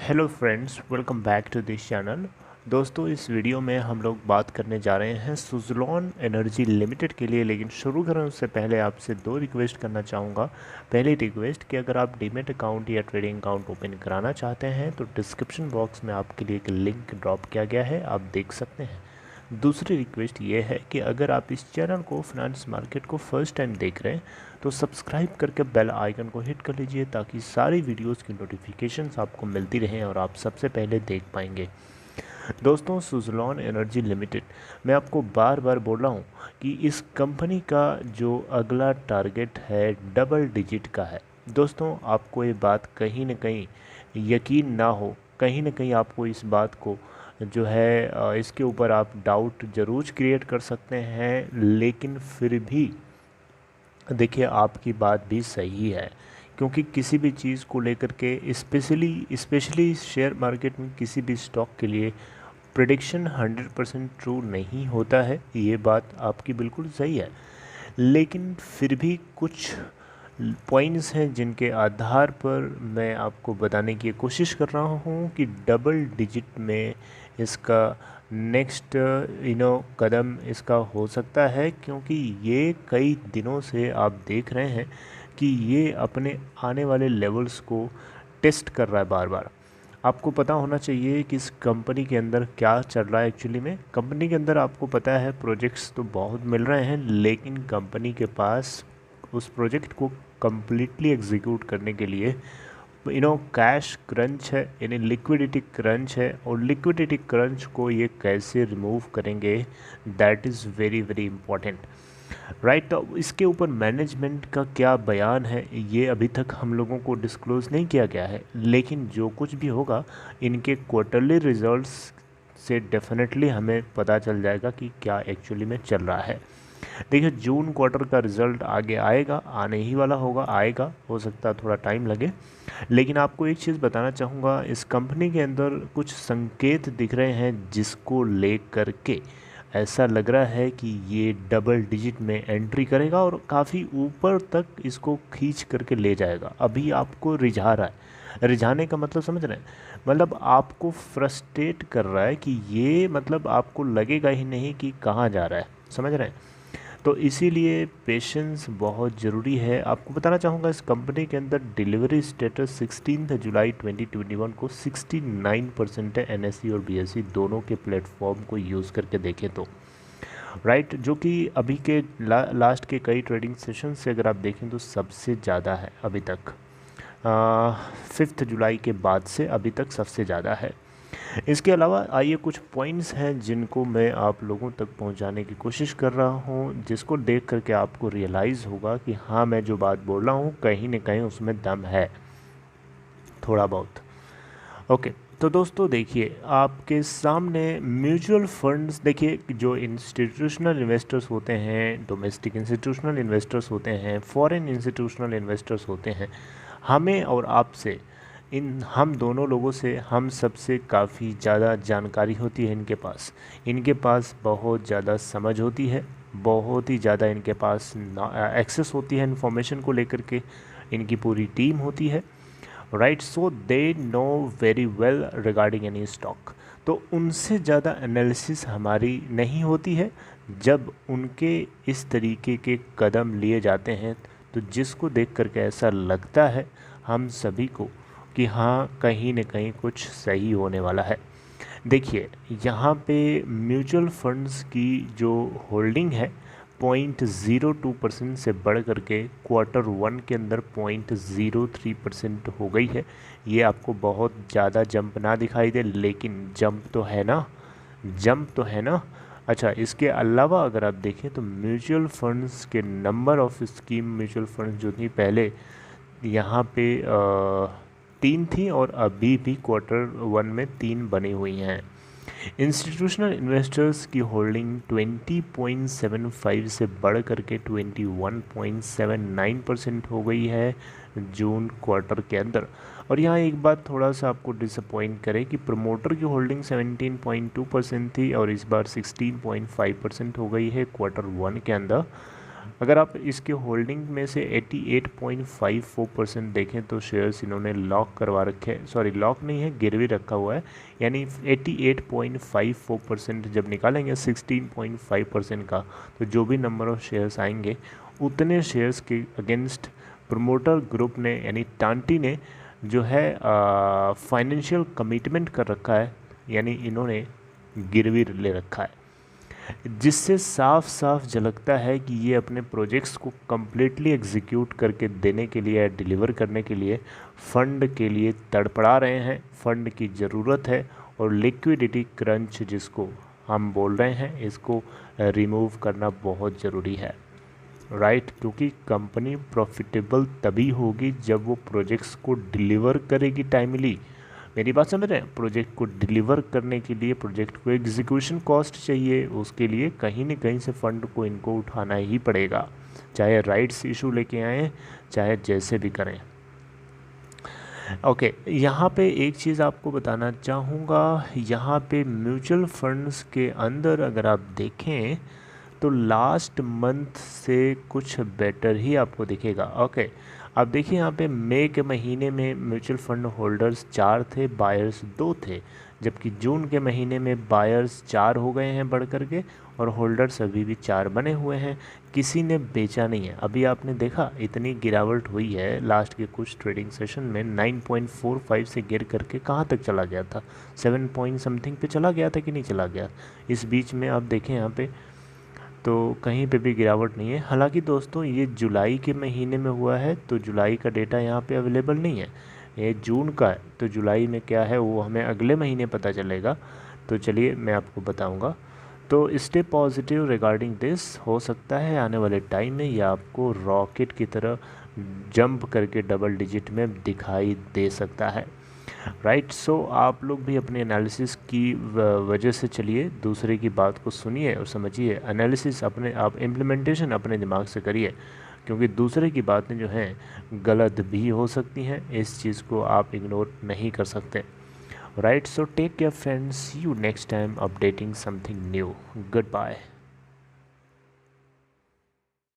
Hello friends, welcome back to this channel. दोस्तों, इस video में हम लोग बात करने जा रहे हैं सुज़लोन एनर्जी लिमिटेड के लिए। लेकिन शुरू करें उससे पहले आपसे दो रिक्वेस्ट करना चाहूँगा। पहली रिक्वेस्ट कि अगर आप डीमैट अकाउंट या ट्रेडिंग अकाउंट ओपन कराना चाहते हैं तो डिस्क्रिप्शन बॉक्स में आपके लिए एक लिंक ड्रॉप किया गया है, आप देख सकते हैं। दूसरी रिक्वेस्ट ये है कि अगर आप इस चैनल को फाइनेंस मार्केट को फर्स्ट टाइम देख रहे हैं तो सब्सक्राइब करके बेल आइकन को हिट कर लीजिए ताकि सारी वीडियोस की नोटिफिकेशंस आपको मिलती रहें और आप सबसे पहले देख पाएंगे। दोस्तों, सुज़लोन एनर्जी लिमिटेड, मैं आपको बार बार बोल रहा हूँ कि इस कंपनी का जो अगला टारगेट है डबल डिजिट का है। दोस्तों, आपको ये बात कहीं ना कहीं यकीन ना हो, कहीं ना कहीं आपको इस बात को जो है इसके ऊपर आप डाउट ज़रूर क्रिएट कर सकते हैं, लेकिन फिर भी देखिए आपकी बात भी सही है। क्योंकि किसी भी चीज़ को लेकर के स्पेशली शेयर मार्केट में किसी भी स्टॉक के लिए प्रेडिक्शन 100% ट्रू नहीं होता है, ये बात आपकी बिल्कुल सही है। लेकिन फिर भी कुछ पॉइंट्स हैं जिनके आधार पर मैं आपको बताने की कोशिश कर रहा हूँ कि डबल डिजिट में इसका नेक्स्ट कदम इसका हो सकता है। क्योंकि ये कई दिनों से आप देख रहे हैं कि ये अपने आने वाले लेवल्स को टेस्ट कर रहा है बार बार। आपको पता होना चाहिए कि इस कंपनी के अंदर क्या चल रहा है। एक्चुअली में कंपनी के अंदर आपको पता है प्रोजेक्ट्स तो बहुत मिल रहे हैं, लेकिन कंपनी के पास उस प्रोजेक्ट को कम्प्लीटली एग्जीक्यूट करने के लिए कैश क्रंच है, यानी लिक्विडिटी क्रंच है। और लिक्विडिटी क्रंच को ये कैसे रिमूव करेंगे, that is very very important, right. तो इसके ऊपर मैनेजमेंट का क्या बयान है ये अभी तक हम लोगों को डिस्क्लोज़ नहीं किया गया है, लेकिन जो कुछ भी होगा इनके क्वार्टरली रिजल्ट्स से डेफिनेटली हमें पता चल जाएगा कि क्या एक्चुअली में चल रहा है। देखिए, जून क्वार्टर का रिज़ल्ट आगे आएगा, आने ही वाला होगा, आएगा, हो सकता है थोड़ा टाइम लगे। लेकिन आपको एक चीज़ बताना चाहूँगा, इस कंपनी के अंदर कुछ संकेत दिख रहे हैं जिसको ले करके ऐसा लग रहा है कि ये डबल डिजिट में एंट्री करेगा और काफ़ी ऊपर तक इसको खींच करके ले जाएगा। अभी आपको रिझा रहा है, रिझाने का मतलब समझ रहे हैं, मतलब आपको फ्रस्ट्रेट कर रहा है कि ये, मतलब आपको लगेगा ही नहीं कि कहाँ जा रहा है, समझ रहे हैं। तो इसीलिए पेशेंस बहुत ज़रूरी है। आपको बताना चाहूँगा, इस कंपनी के अंदर डिलीवरी स्टेटस 16 जुलाई 2021 को 69% है, एनएसई और बीएसई दोनों के प्लेटफॉर्म को यूज़ करके देखें तो, राइट। जो कि अभी के लास्ट के कई ट्रेडिंग सेशन से अगर आप देखें तो सबसे ज़्यादा है अभी तक। 5 जुलाई के बाद से अभी तक सबसे ज़्यादा है। इसके अलावा आइए कुछ पॉइंट्स हैं जिनको मैं आप लोगों तक पहुंचाने की कोशिश कर रहा हूं, जिसको देख करके आपको रियलाइज़ होगा कि हाँ, मैं जो बात बोल रहा हूं कहीं न कहीं उसमें दम है, थोड़ा बहुत। ओके, तो दोस्तों देखिए, आपके सामने म्यूचुअल फंड्स, देखिए जो इंस्टीट्यूशनल इन्वेस्टर्स होते हैं, डोमेस्टिक इंस्टीट्यूशनल इन्वेस्टर्स होते हैं, फॉरेन इंस्टीट्यूशनल इन्वेस्टर्स होते हैं, हमें और आपसे, इन हम दोनों लोगों से, हम सबसे काफ़ी ज़्यादा जानकारी होती है इनके पास बहुत ज़्यादा समझ होती है, बहुत ही ज़्यादा इनके पास एक्सेस होती है इन्फॉर्मेशन को लेकर के, इनकी पूरी टीम होती है, right. So they know very well regarding any stock. तो उनसे ज़्यादा एनालिसिस हमारी नहीं होती है। जब उनके इस तरीके के कदम लिए जाते हैं तो जिसको देख करके ऐसा लगता है हम सभी को कि हाँ, कहीं न कहीं कुछ सही होने वाला है। देखिए, यहाँ पे म्यूचुअल फंड्स की जो होल्डिंग है 0.02% से बढ़ करके Q1 के अंदर 0.03% हो गई है। ये आपको बहुत ज़्यादा जंप ना दिखाई दे, लेकिन जंप तो है ना, जंप तो है ना। अच्छा, इसके अलावा अगर आप देखें तो म्यूचुअल फंड्स के number of scheme mutual funds जो थी पहले यहाँ पे 3 थी और अभी भी Q1 में 3 बनी हुई हैं। इंस्टीट्यूशनल इन्वेस्टर्स की होल्डिंग 20.75 से बढ़ करके 21.79% हो गई है जून क्वार्टर के अंदर। और यहाँ एक बात थोड़ा सा आपको डिसअपॉइंट करे कि प्रमोटर की होल्डिंग 17.2% थी और इस बार 16.5% हो गई है Q1 के अंदर, अगर आप इसके होल्डिंग में से 88.54% देखें तो शेयर्स इन्होंने लॉक करवा रखे हैं, सॉरी लॉक नहीं है, गिरवी रखा हुआ है, यानी 88.54% जब निकालेंगे 16.5% का, तो जो भी नंबर ऑफ शेयर्स आएंगे उतने शेयर्स के अगेंस्ट प्रमोटर ग्रुप ने यानी टांटी ने जो है फाइनेंशियल कमिटमेंट कर रखा है, यानी इन्होंने गिरवी ले रखा है, जिससे साफ साफ झलकता है कि ये अपने प्रोजेक्ट्स को कम्प्लीटली एग्जीक्यूट करके देने के लिए, डिलीवर करने के लिए फ़ंड के लिए तड़पड़ा रहे हैं। फ़ंड की ज़रूरत है और लिक्विडिटी क्रंच जिसको हम बोल रहे हैं, इसको रिमूव करना बहुत ज़रूरी है, राइट। क्योंकि कंपनी प्रॉफिटेबल तभी होगी जब वो प्रोजेक्ट्स को डिलीवर करेगी टाइमली। मेरी बात समझ रहे हैं? प्रोजेक्ट को डिलीवर करने के लिए, प्रोजेक्ट को एग्जीक्यूशन कॉस्ट चाहिए, उसके लिए कहीं न कहीं से फ़ंड को इनको उठाना ही पड़ेगा, चाहे राइट्स इशू लेके आएँ, चाहे जैसे भी करें। ओके, यहाँ पे एक चीज़ आपको बताना चाहूँगा, यहाँ पे म्यूचुअल फंड्स के अंदर अगर आप देखें तो लास्ट मंथ से कुछ बेटर ही आपको दिखेगा। ओके, अब देखिए यहाँ पे मई के महीने में म्यूचुअल फंड होल्डर्स 4 थे, बायर्स 2 थे, जबकि जून के महीने में बायर्स 4 हो गए हैं बढ़ कर के, और होल्डर्स अभी भी 4 बने हुए हैं, किसी ने बेचा नहीं है। अभी आपने देखा इतनी गिरावट हुई है लास्ट के कुछ ट्रेडिंग सेशन में, 9.45 से गिर करके कहाँ तक चला गया था, 7 पॉइंट समथिंग पे चला गया था कि नहीं चला गया। इस बीच में आप देखें यहाँ पे तो कहीं पे भी गिरावट नहीं है। हालांकि दोस्तों ये जुलाई के महीने में हुआ है, तो जुलाई का डेटा यहाँ पे अवेलेबल नहीं है, ये जून का है, तो जुलाई में क्या है वो हमें अगले महीने पता चलेगा। तो चलिए मैं आपको बताऊँगा। तो स्टे पॉजिटिव रिगार्डिंग दिस, हो सकता है आने वाले टाइम में ये आपको रॉकेट की तरह जंप करके डबल डिजिट में दिखाई दे सकता है, राइट। सो आप लोग भी अपने एनालिसिस की वजह से चलिए, दूसरे की बात को सुनिए और समझिए, एनालिसिस अपने आप, इम्प्लीमेंटेशन अपने दिमाग से करिए, क्योंकि दूसरे की बातें जो हैं गलत भी हो सकती हैं, इस चीज़ को आप इग्नोर नहीं कर सकते, right. So take care friends, see you next time updating something new, good bye.